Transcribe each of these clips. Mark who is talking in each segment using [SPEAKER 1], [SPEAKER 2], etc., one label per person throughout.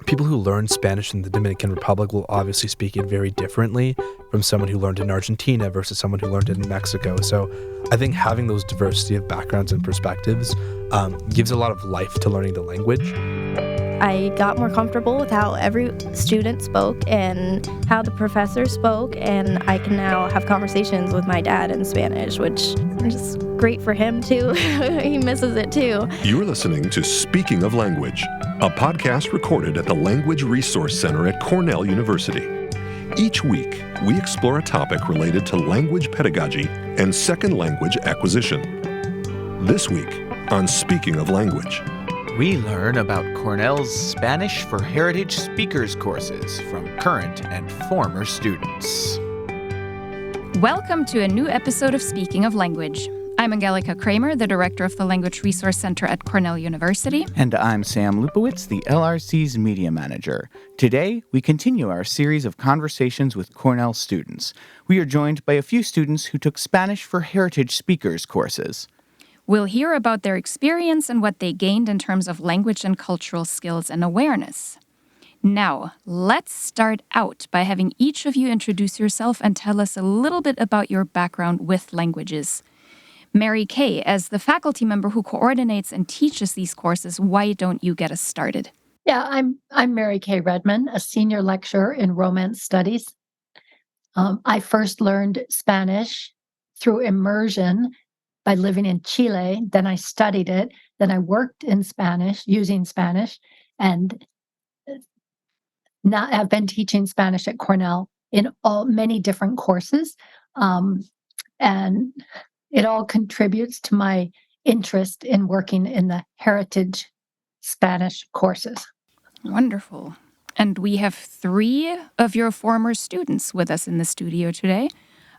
[SPEAKER 1] people who learn Spanish in the Dominican Republic will obviously speak it very differently from someone who learned it in Argentina versus someone who learned it in Mexico. So I think having those diversity of backgrounds and perspectives gives a lot of life to learning the language.
[SPEAKER 2] I got more comfortable with how every student spoke and how the professor spoke, and I can now have conversations with my dad in Spanish, which is great for him, too. He misses it, too.
[SPEAKER 3] You're listening to Speaking of Language, a podcast recorded at the Language Resource Center at Cornell University. Each week, we explore a topic related to language pedagogy and second language acquisition. This week on Speaking of Language,
[SPEAKER 4] we learn about Cornell's Spanish for Heritage Speakers courses from current and former students.
[SPEAKER 5] Welcome to a new episode of Speaking of Language. I'm Angelica Kramer, the director of the Language Resource Center at Cornell University.
[SPEAKER 4] And I'm Sam Lupowitz, the LRC's media manager. Today, we continue our series of conversations with Cornell students. We are joined by a few students who took Spanish for Heritage Speakers courses.
[SPEAKER 5] We'll hear about their experience and what they gained in terms of language and cultural skills and awareness. Now, let's start out by having each of you introduce yourself and tell us a little bit about your background with languages. Mary K, as the faculty member who coordinates and teaches these courses, why don't you get us started?
[SPEAKER 6] Yeah, I'm Mary K Redmond, a senior lecturer in Romance Studies. I first learned Spanish through immersion by living in Chile. Then I studied it. Then I worked in Spanish, using Spanish, and now I've been teaching Spanish at Cornell in many different courses, and it all contributes to my interest in working in the heritage Spanish courses.
[SPEAKER 5] Wonderful. And we have 3 of your former students with us in the studio today.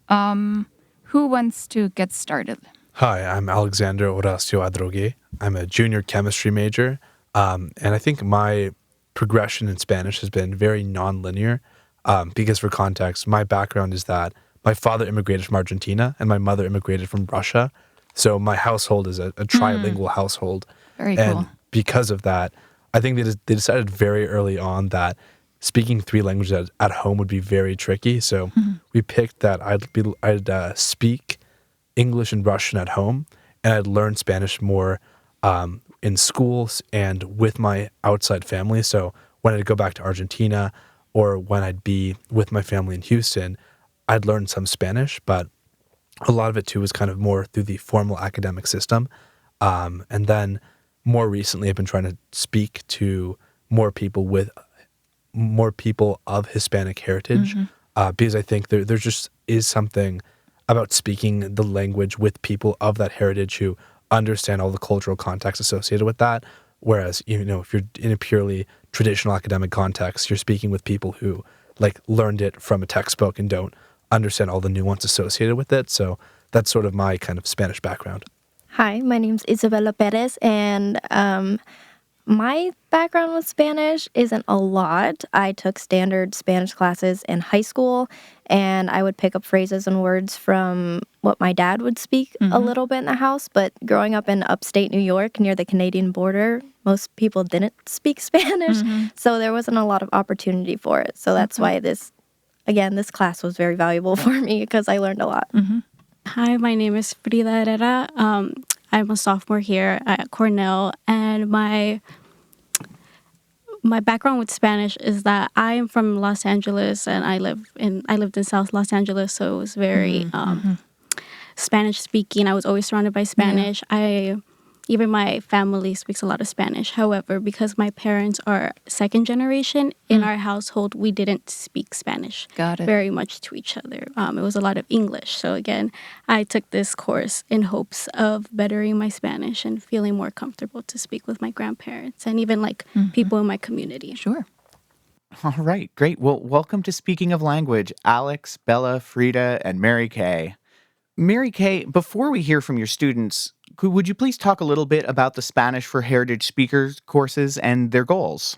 [SPEAKER 5] Who wants to get started?
[SPEAKER 1] Hi, I'm Alexander Adrogué. I'm a junior chemistry major, and I think my progression in Spanish has been very non-linear because, for context, my background is that my father immigrated from Argentina and my mother immigrated from Russia. So my household is a trilingual household.
[SPEAKER 5] Very cool.
[SPEAKER 1] And because of that, I think they decided very early on that speaking 3 languages at home would be very tricky. So we picked that I'd speak English and Russian at home, and I'd learn Spanish more in schools and with my outside family. So when I'd go back to Argentina or when I'd be with my family in Houston, I'd learn some Spanish, but a lot of it too was kind of more through the formal academic system. And then more recently, I've been trying to speak to more people of Hispanic heritage because I think there just is something about speaking the language with people of that heritage who understand all the cultural context associated with that. Whereas, if you're in a purely traditional academic context, you're speaking with people who learned it from a textbook and don't understand all the nuance associated with it. So that's sort of my kind of Spanish background.
[SPEAKER 2] Hi, my name's Isabela Perez, and my background with Spanish isn't a lot. I took standard Spanish classes in high school, and I would pick up phrases and words from what my dad would speak a little bit in the house. But growing up in upstate New York near the Canadian border, most people didn't speak Spanish, so there wasn't a lot of opportunity for it. So that's why this class was very valuable for me because I learned a lot.
[SPEAKER 7] Hi, my name is Frida Herrera. I'm a sophomore here at Cornell, and my background with Spanish is that I am from Los Angeles, and I lived in South Los Angeles, so it was very Spanish speaking. I was always surrounded by Spanish. Even my family speaks a lot of Spanish. However, because my parents are second generation, in our household, we didn't speak Spanish very much to each other. It was a lot of English. So again, I took this course in hopes of bettering my Spanish and feeling more comfortable to speak with my grandparents and even people in my community.
[SPEAKER 5] Sure.
[SPEAKER 4] All right, great. Well, welcome to Speaking of Language, Alex, Bella, Frida, and Mary K. Mary K, before we hear from your students, would you please talk a little bit about the Spanish for Heritage Speakers courses and their goals?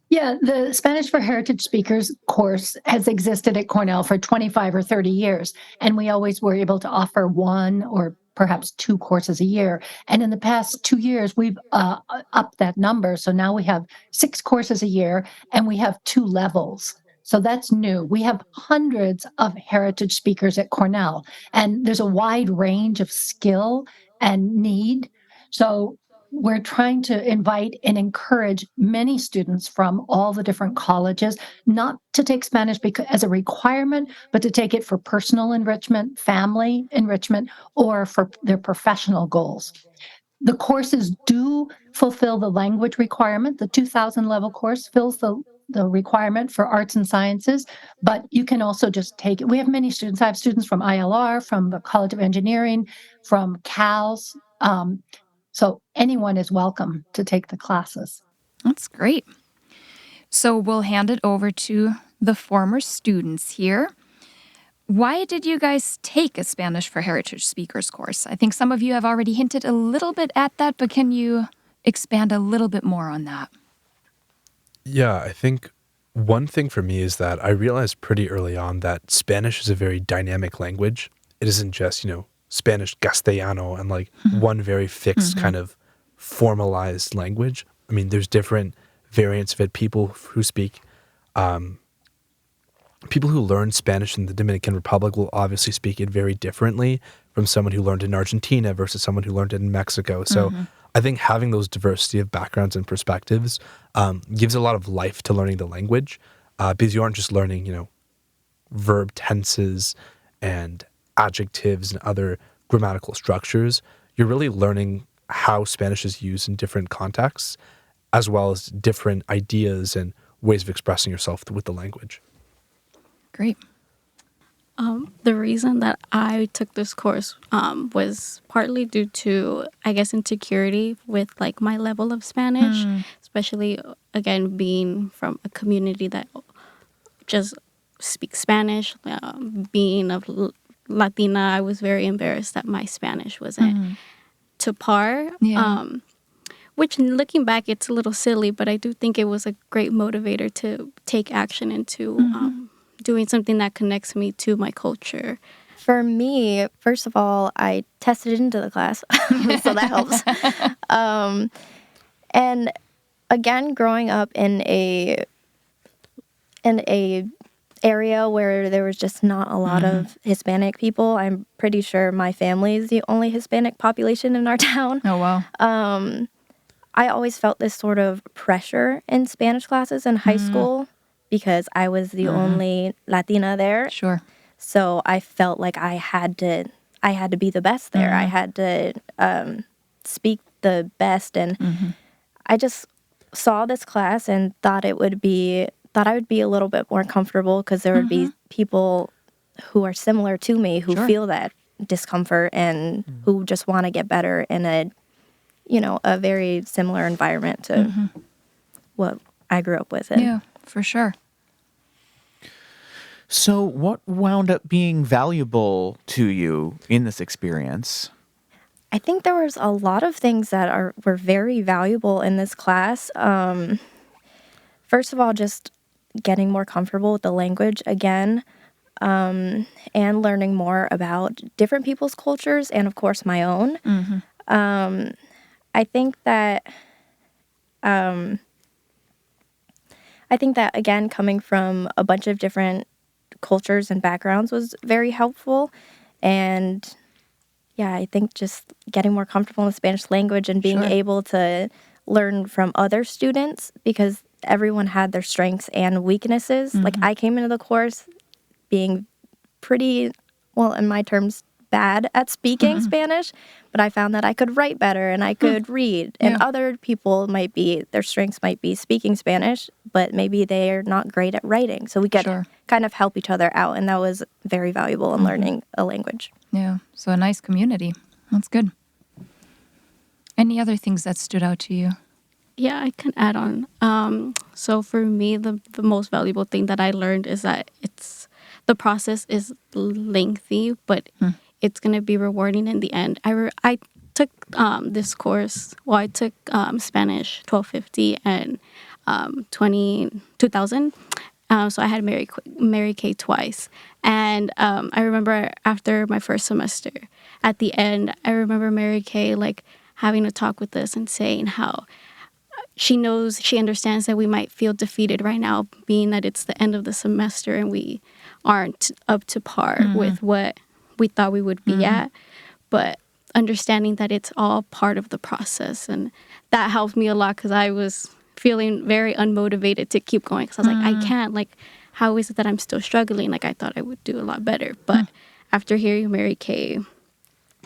[SPEAKER 6] Yeah, the Spanish for Heritage Speakers course has existed at Cornell for 25 or 30 years, and we always were able to offer 1 or perhaps 2 courses a year. And in the past 2 years, we've upped that number. So now we have 6 courses a year, and we have 2 levels. So that's new. We have hundreds of heritage speakers at Cornell, and there's a wide range of skill and need. So we're trying to invite and encourage many students from all the different colleges not to take Spanish as a requirement, but to take it for personal enrichment, family enrichment, or for their professional goals. The courses do fulfill the language requirement. The 2000 level course fills the requirement for arts and sciences, but you can also just take it. We have many students. I have students from ILR, from the College of Engineering, from CALS. So anyone is welcome to take the classes.
[SPEAKER 5] That's great. So we'll hand it over to the former students here. Why did you guys take a Spanish for Heritage Speakers course? I think some of you have already hinted a little bit at that, but can you expand a little bit more on that?
[SPEAKER 1] Yeah, I think one thing for me is that I realized pretty early on that Spanish is a very dynamic language. It isn't just, Spanish Castellano and like one very fixed kind of formalized language. I mean, there's different variants of it. People who learn Spanish in the Dominican Republic will obviously speak it very differently from someone who learned in Argentina versus someone who learned it in Mexico. So I think having those diversity of backgrounds and perspectives gives a lot of life to learning the language because you aren't just learning, verb tenses and adjectives and other grammatical structures. You're really learning how Spanish is used in different contexts, as well as different ideas and ways of expressing yourself with the language.
[SPEAKER 5] Great.
[SPEAKER 7] The reason that I took this course was partly due to, I guess, insecurity with like my level of Spanish, especially, again, being from a community that just speaks Spanish. Being of Latina, I was very embarrassed that my Spanish wasn't to par.
[SPEAKER 5] Yeah.
[SPEAKER 7] Which, looking back, it's a little silly, but I do think it was a great motivator to take action into doing something that connects me to my culture.
[SPEAKER 2] For me, first of all, I tested into the class, so that helps. And again, growing up in a area where there was just not a lot of Hispanic people, I'm pretty sure my family is the only Hispanic population in our town.
[SPEAKER 5] Oh, wow.
[SPEAKER 2] I always felt this sort of pressure in Spanish classes in high school because I was the only Latina there.
[SPEAKER 5] Sure.
[SPEAKER 2] So I felt like I had to be the best there. I had to speak the best, and I just saw this class and thought I would be a little bit more comfortable because there would be people who are similar to me who feel that discomfort and who just want to get better in a very similar environment to what I grew up with.
[SPEAKER 5] Yeah, for sure.
[SPEAKER 4] So what wound up being valuable to you in this experience?
[SPEAKER 2] I think there was a lot of things that were very valuable in this class. First of all, just getting more comfortable with the language again, and learning more about different people's cultures and, of course, my own. I think that again, coming from a bunch of different cultures and backgrounds was very helpful. And yeah, I think just getting more comfortable in the Spanish language and being able to learn from other students, because everyone had their strengths and weaknesses. Like, I came into the course being pretty, well, in my terms, bad at speaking Spanish, but I found that I could write better and I could read. And other people their strengths might be speaking Spanish, but maybe they're not great at writing. So we could kind of help each other out, and that was very valuable in learning a language.
[SPEAKER 5] Yeah, so a nice community. That's good. Any other things that stood out to you?
[SPEAKER 7] Yeah, I can add on. So for me, the most valuable thing that I learned is that the process is lengthy, but it's going to be rewarding in the end. I took this course. Well, I took Spanish 1250 and 2000. So I had Mary K twice. And I remember after my first semester, at the end, I remember Mary K like having a talk with us and saying how she understands that we might feel defeated right now, being that it's the end of the semester and we aren't up to par with what we thought we would be at. But understanding that it's all part of the process. And that helped me a lot because I was feeling very unmotivated to keep going because I was like, I can't, like, how is it that I'm still struggling? Like, I thought I would do a lot better. But after hearing Mary K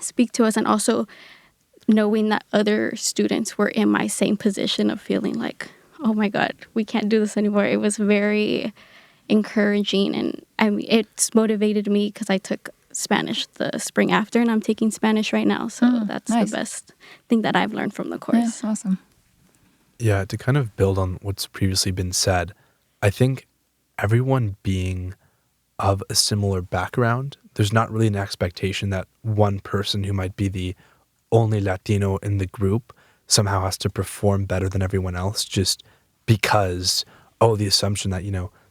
[SPEAKER 7] speak to us and also knowing that other students were in my same position of feeling like, oh my God, we can't do this anymore. It was very encouraging. And I mean, it's motivated me because I took Spanish the spring after and I'm taking Spanish right now. So that's
[SPEAKER 5] nice.
[SPEAKER 7] the best thing that I've learned from the course.
[SPEAKER 5] Yeah, awesome.
[SPEAKER 1] Yeah, to kind of build on what's previously been said, I think everyone being of a similar background, there's not really an expectation that one person who might be the only Latino in the group somehow has to perform better than everyone else just because, the assumption that,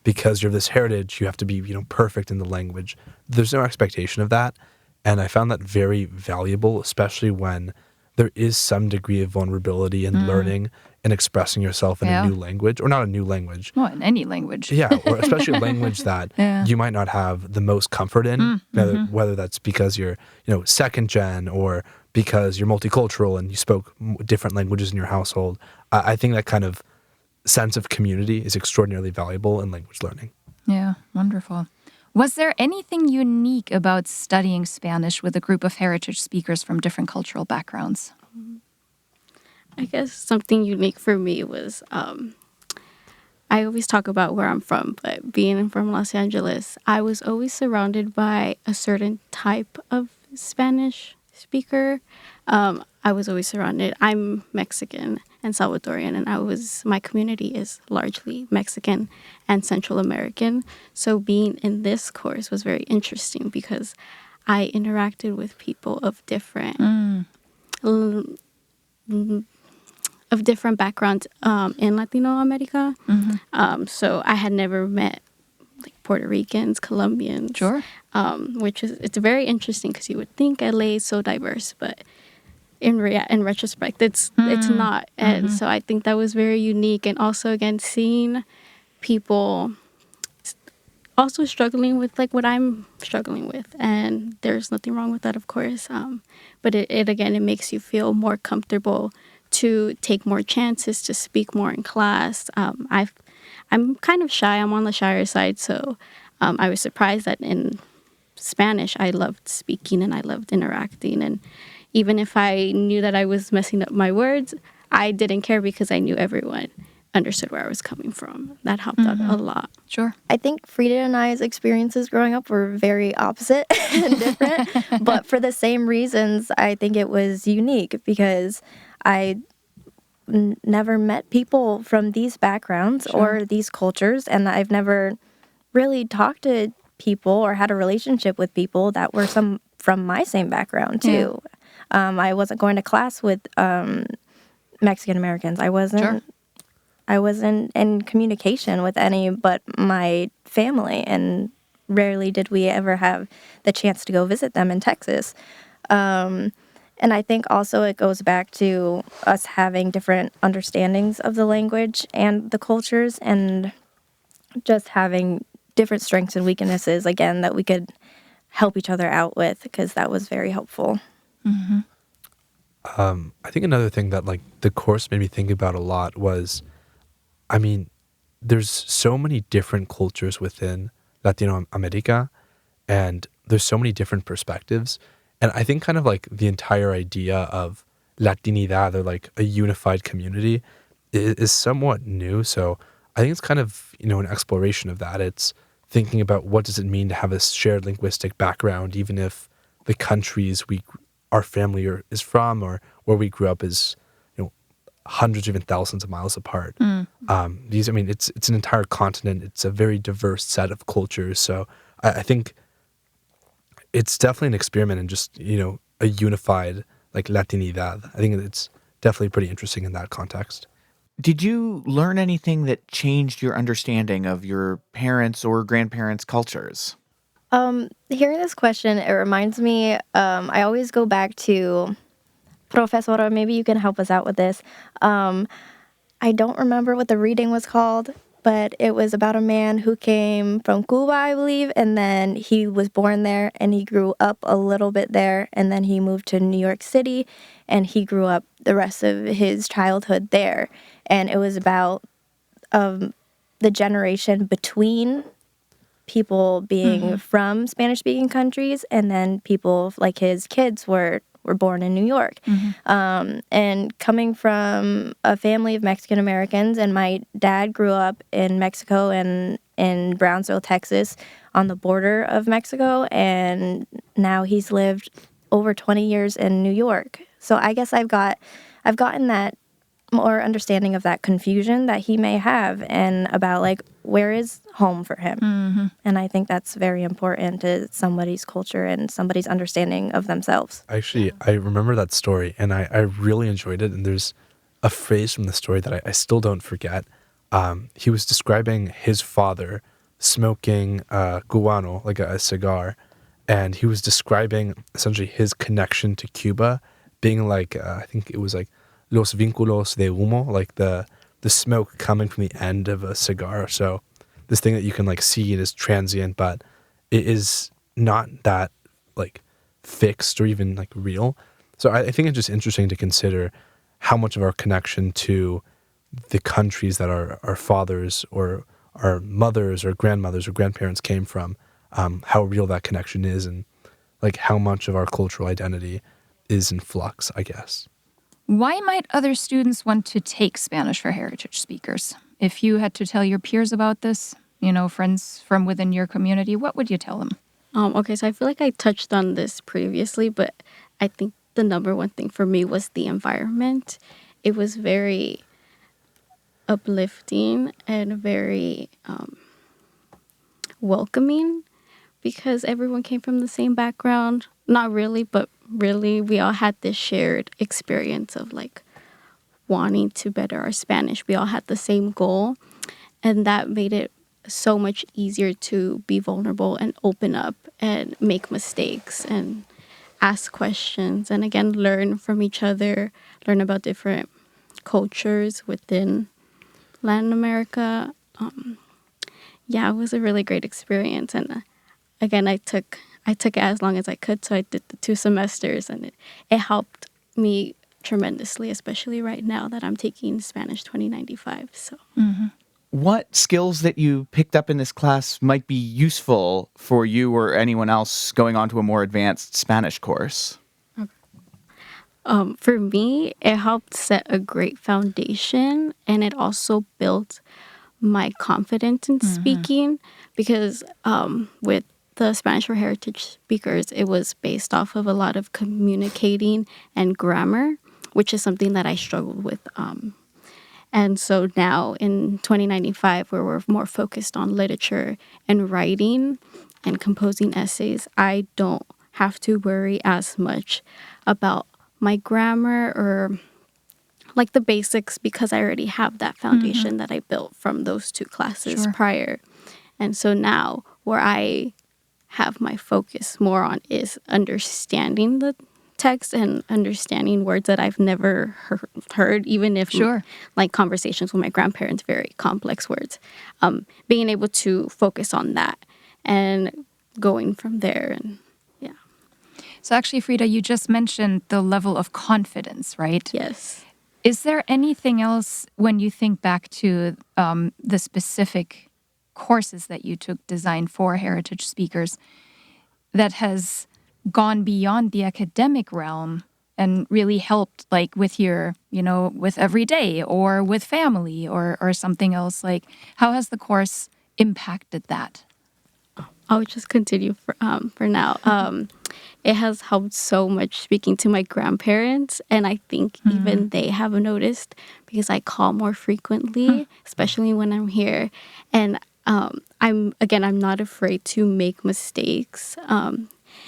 [SPEAKER 1] because you're this heritage, you have to be, perfect in the language. There's no expectation of that. And I found that very valuable, especially when there is some degree of vulnerability in learning and expressing yourself in a new language, or not a new language.
[SPEAKER 5] Well, in any language.
[SPEAKER 1] Yeah, or especially a language that you might not have the most comfort in, whether that's because you're, second gen or because you're multicultural and you spoke different languages in your household. I think that kind of sense of community is extraordinarily valuable in language learning.
[SPEAKER 5] Yeah, wonderful. Was there anything unique about studying Spanish with a group of heritage speakers from different cultural backgrounds?
[SPEAKER 7] I guess something unique for me was, I always talk about where I'm from, but being from Los Angeles, I was always surrounded by a certain type of Spanish speaker. I was always surrounded. I'm Mexican and Salvadorian, and my community is largely Mexican and Central American. So being in this course was very interesting because I interacted with people of different backgrounds in Latino America. So I had never met like Puerto Ricans, Colombians.
[SPEAKER 5] Sure.
[SPEAKER 7] It's very interesting because you would think LA is so diverse, but in retrospect, it's not. And so I think that was very unique. And also, again, seeing people also struggling with like what I'm struggling with. And there's nothing wrong with that, of course. But it makes you feel more comfortable to take more chances, to speak more in class. I'm kind of shy. I'm on the shyer side. So I was surprised that in Spanish, I loved speaking and I loved interacting. And even if I knew that I was messing up my words, I didn't care because I knew everyone understood where I was coming from. That helped out a lot.
[SPEAKER 5] Sure.
[SPEAKER 2] I think Frida and I's experiences growing up were very opposite and different, but for the same reasons, I think it was unique because I never met people from these backgrounds or these cultures, and I've never really talked to people or had a relationship with people that were from my same background too. I wasn't going to class with Mexican Americans. I wasn't in communication with any but my family, and rarely did we ever have the chance to go visit them in Texas. And I think also it goes back to us having different understandings of the language and the cultures, and just having different strengths and weaknesses, again, that we could help each other out with, because that was very helpful.
[SPEAKER 1] I think another thing that like the course made me think about a lot was, there's so many different cultures within Latino America, and there's so many different perspectives. And I think kind of like the entire idea of Latinidad, or like a unified community, is somewhat new. So I think it's kind of, an exploration of that. It's thinking about what does it mean to have a shared linguistic background, even if the countries our family is from, or where we grew up is, hundreds, even thousands of miles apart. It's an entire continent. It's a very diverse set of cultures. So I think it's definitely an experiment in just, a unified like Latinidad. I think it's definitely pretty interesting in that context.
[SPEAKER 4] Did you learn anything that changed your understanding of your parents' or grandparents' cultures?
[SPEAKER 2] Hearing this question, it reminds me, I always go back to Profesora, maybe you can help us out with this. I don't remember what the reading was called, but it was about a man who came from Cuba, I believe, and then he was born there and he grew up a little bit there, and then he moved to New York City and he grew up the rest of his childhood there. And it was about the generation between people being from Spanish-speaking countries, and then people like his kids were born in New York. And coming from a family of Mexican Americans, and my dad grew up in Mexico and in Brownsville, Texas, on the border of Mexico, and now he's lived over 20 years in New York. So I guess I've gotten that more understanding of that confusion that he may have, and about like where is home for him. And I think that's very important to somebody's culture and somebody's understanding of themselves.
[SPEAKER 1] Actually, I remember that story, and I really enjoyed it. And there's a phrase from the story that I still don't forget. He was describing his father smoking guano, like a cigar, and he was describing essentially his connection to Cuba being like, I think it was like los vínculos de humo, like the smoke coming from the end of a cigar. So this thing that you can like see, it is transient, but it is not that like fixed or even like real. So I think it's just interesting to consider how much of our connection to the countries that our fathers or our mothers or grandmothers or grandparents came from, how real that connection is, and like how much of our cultural identity is in flux, I guess.
[SPEAKER 5] Why might other students want to take Spanish for heritage speakers? If you had to tell your peers about this, friends from within your community, what would you tell them?
[SPEAKER 7] Okay, so I feel like I touched on this previously, but I think the number one thing for me was the environment. It was very uplifting and very welcoming, because everyone came from the same background. Not really, but really, we all had this shared experience of like wanting to better our Spanish. We all had the same goal, and that made it so much easier to be vulnerable and open up and make mistakes and ask questions, and again, learn from each other, learn about different cultures within Latin America. Yeah, it was a really great experience, and again, I took it as long as I could, so I did the 2 semesters, and it helped me tremendously, especially right now that I'm taking Spanish 2095. So,
[SPEAKER 4] What skills that you picked up in this class might be useful for you or anyone else going on to a more advanced Spanish course?
[SPEAKER 7] for me, it helped set a great foundation, and it also built my confidence in speaking, because with the Spanish for Heritage speakers, it was based off of a lot of communicating and grammar, which is something that I struggled with. And so now in 2095, where we're more focused on literature and writing and composing essays, I don't have to worry as much about my grammar or like the basics, because I already have that foundation that I built from those 2 classes prior. And so now where I have my focus more on is understanding the text and understanding words that I've never heard, even if like conversations with my grandparents, very complex words. Being able to focus on that and going from there. And yeah.
[SPEAKER 5] So actually, Frida, you just mentioned the level of confidence, right?
[SPEAKER 7] Yes.
[SPEAKER 5] Is there anything else when you think back to the specific courses that you took designed for heritage speakers that has gone beyond the academic realm and really helped, like with your, with everyday or with family or something else? Like, how has the course impacted that?
[SPEAKER 7] I'll just continue for now. It has helped so much speaking to my grandparents, and I think even they have noticed, because I call more frequently, especially when I'm here. And I'm not afraid to make mistakes.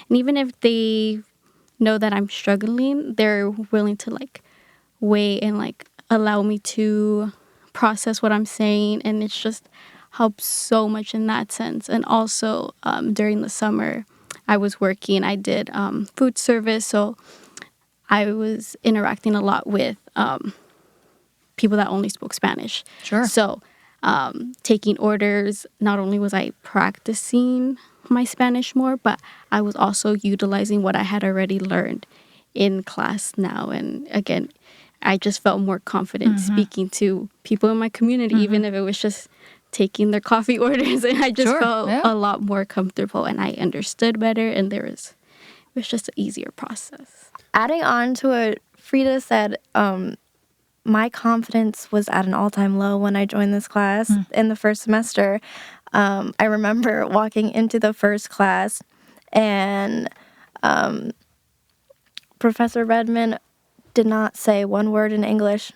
[SPEAKER 7] And even if they know that I'm struggling, they're willing to like weigh and like allow me to process what I'm saying, and it's just helps so much in that sense. And also during the summer, I was working. I did food service, so I was interacting a lot with people that only spoke Spanish.
[SPEAKER 5] Sure.
[SPEAKER 7] So taking orders, not only was I practicing my Spanish more, but I was also utilizing what I had already learned in class now. And again, I just felt more confident speaking to people in my community, even if it was just taking their coffee orders. And I just felt a lot more comfortable, and I understood better, and it was just an easier process.
[SPEAKER 2] Adding on to what Frida said, my confidence was at an all-time low when I joined this class in the first semester. I remember walking into the first class, and Professor Redmond did not say one word in English.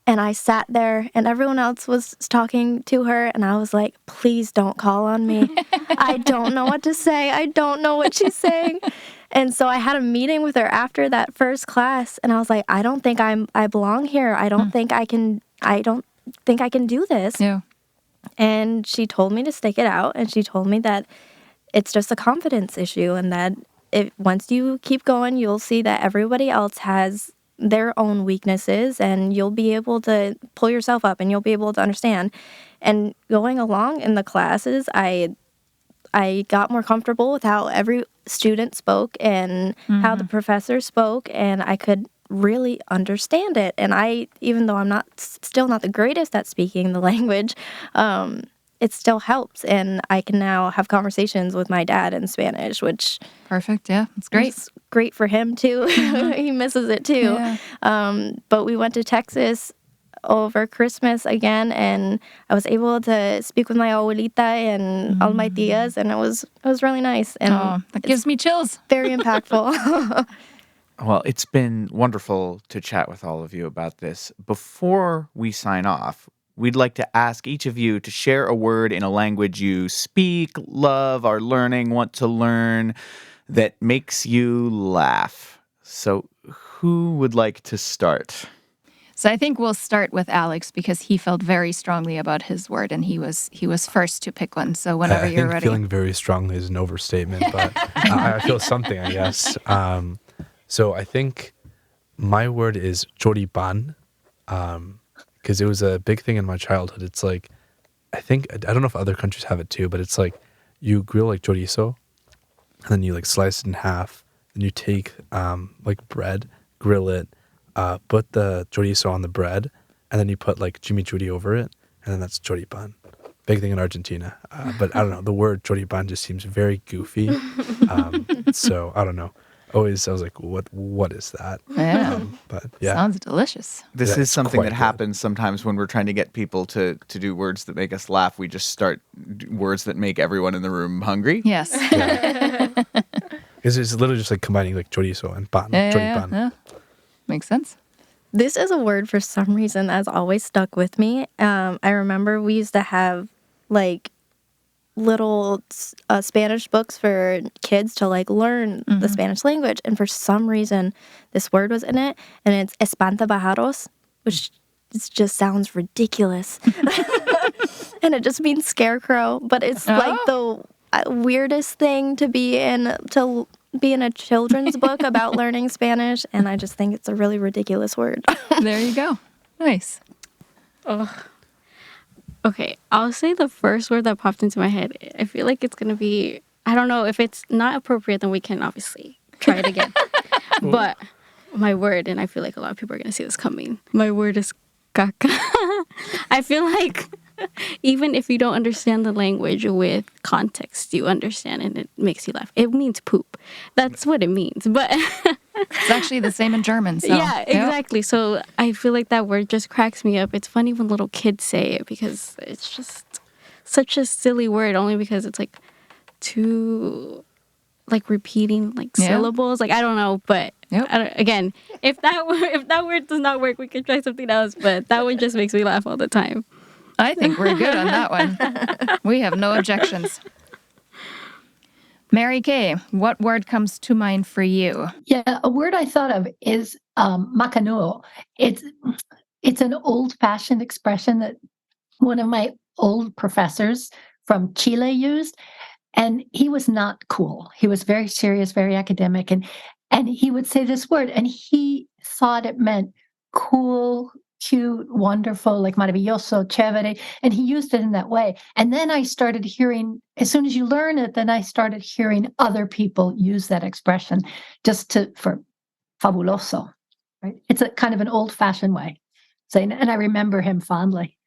[SPEAKER 2] And I sat there, and everyone else was talking to her, and I was like, please don't call on me. I don't know what to say. I don't know what she's saying. And so I had a meeting with her after that first class, and I was like, I don't think I belong here. I don't think I can do this.
[SPEAKER 5] Yeah.
[SPEAKER 2] And she told me to stick it out, and she told me that it's just a confidence issue, and that once you keep going, you'll see that everybody else has their own weaknesses, and you'll be able to pull yourself up, and you'll be able to understand. And going along in the classes, I got more comfortable with how every student spoke and how the professor spoke, and I could really understand it. And even though I'm still not the greatest at speaking the language, it still helps. And I can now have conversations with my dad in Spanish, which
[SPEAKER 5] Perfect. Yeah, it's great.
[SPEAKER 2] is great for him too. He misses it too.
[SPEAKER 5] Yeah.
[SPEAKER 2] But we went to Texas over Christmas again, and I was able to speak with my abuelita and all my tias, and it was really nice. And
[SPEAKER 5] That gives me chills.
[SPEAKER 2] very impactful.
[SPEAKER 4] Well, it's been wonderful to chat with all of you about this. Before we sign off, we'd like to ask each of you to share a word in a language you speak, love, are learning, want to learn, that makes you laugh. So who would like to start?
[SPEAKER 5] So I think we'll start with Alex, because he felt very strongly about his word, and he was first to pick one. So whenever
[SPEAKER 1] I
[SPEAKER 5] you're
[SPEAKER 1] think
[SPEAKER 5] ready.
[SPEAKER 1] feeling very strongly is an overstatement, but I feel something, I guess. So I think my word is choripan, because it was a big thing in my childhood. It's like, I don't know if other countries have it too, but it's like you grill like chorizo, and then you like slice it in half, and you take like bread, grill it, put the chorizo on the bread, and then you put like chimichurri over it, and then that's choripan. Big thing in Argentina. But I don't know, the word choripan just seems very goofy. So I don't know. I was like, what is that?
[SPEAKER 5] Yeah.
[SPEAKER 1] But yeah.
[SPEAKER 5] Sounds delicious.
[SPEAKER 4] This
[SPEAKER 1] Yeah,
[SPEAKER 4] is
[SPEAKER 1] it's
[SPEAKER 4] something
[SPEAKER 1] quite
[SPEAKER 4] that
[SPEAKER 1] good.
[SPEAKER 4] happens sometimes when we're trying to get people to do words that make us laugh. We just start words that make everyone in the room hungry.
[SPEAKER 5] Yes.
[SPEAKER 1] It's literally just like combining like chorizo and pan. Choripan.
[SPEAKER 5] Yeah. Makes sense.
[SPEAKER 2] This is a word for some reason that's always stuck with me. I remember we used to have like little Spanish books for kids to like learn the Spanish language, and for some reason this word was in it, and it's espantapajaros, which just sounds ridiculous. And it just means scarecrow, but it's like the weirdest thing to be in a children's book about learning Spanish, and I just think it's a really ridiculous word.
[SPEAKER 5] There you go. Nice.
[SPEAKER 7] Okay, I'll say the first word that popped into my head. I feel like it's going to be, I don't know, if it's not appropriate, then we can obviously try it again. But my word, and I feel like a lot of people are going to see this coming, my word is caca. I feel like even if you don't understand the language with context, you understand and it makes you laugh. It means poop. That's what it means. But
[SPEAKER 5] It's actually the same in German. So.
[SPEAKER 7] yeah, exactly. So I feel like that word just cracks me up. It's funny when little kids say it because it's just such a silly word, only because it's like too like repeating like syllables. Like I don't know, but again, if that word does not work, we could try something else. But that one just makes me laugh all the time.
[SPEAKER 5] I think we're good on that one. We have no objections. Mary K, what word comes to mind for you?
[SPEAKER 6] Yeah, a word I thought of is macanudo. It's It's an old-fashioned expression that one of my old professors from Chile used, and he was not cool. He was very serious, very academic, and he would say this word, and he thought it meant cool, cute, wonderful, like maravilloso, chévere, and he used it in that way. And then I started hearing, as soon as you learn it, then I started hearing other people use that expression for fabuloso, right? It's a kind of an old-fashioned way. And I remember him fondly.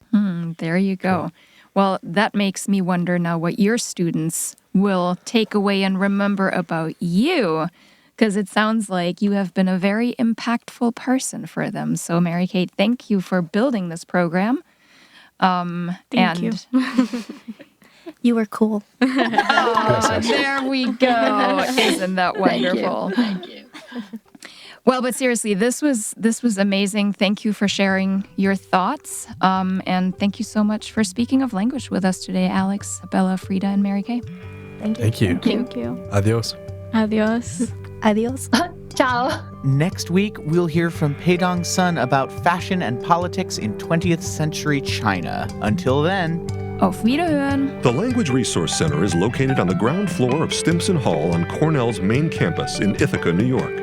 [SPEAKER 5] There you go. Well, that makes me wonder now what your students will take away and remember about you, because it sounds like you have been a very impactful person for them. So, Mary Kate, thank you for building this program.
[SPEAKER 7] Thank you.
[SPEAKER 2] You were cool.
[SPEAKER 5] Oh, there we go. Isn't that wonderful?
[SPEAKER 6] Thank you.
[SPEAKER 5] Well, but seriously, this was amazing. Thank you for sharing your thoughts. And thank you so much for speaking of language with us today, Alex, Bella, Frida, and Mary Kay.
[SPEAKER 2] Thank you.
[SPEAKER 1] Thank you.
[SPEAKER 7] Thank you.
[SPEAKER 1] Adios.
[SPEAKER 7] Adios.
[SPEAKER 2] Adios.
[SPEAKER 6] Ciao.
[SPEAKER 4] Next week, we'll hear from Peidong Sun about fashion and politics in 20th century China. Until then,
[SPEAKER 5] Auf Wiederhören.
[SPEAKER 3] The Language Resource Center is located on the ground floor of Stimson Hall on Cornell's main campus in Ithaca, New York.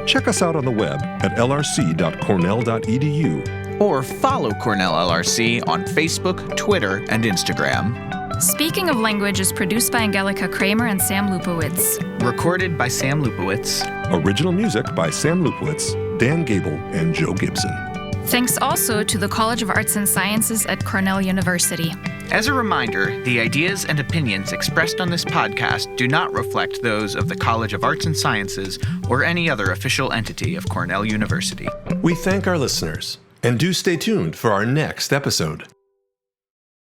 [SPEAKER 3] Check us out on the web at lrc.cornell.edu.
[SPEAKER 4] or follow Cornell LRC on Facebook, Twitter, and Instagram.
[SPEAKER 5] Speaking of Language is produced by Angelica Kramer and Sam Lupowitz.
[SPEAKER 4] Recorded by Sam Lupowitz.
[SPEAKER 3] Original music by Sam Lupowitz, Dan Gable, and Joe Gibson.
[SPEAKER 5] Thanks also to the College of Arts and Sciences at Cornell University.
[SPEAKER 4] As a reminder, the ideas and opinions expressed on this podcast do not reflect those of the College of Arts and Sciences or any other official entity of Cornell University.
[SPEAKER 3] We thank our listeners, and do stay tuned for our next episode.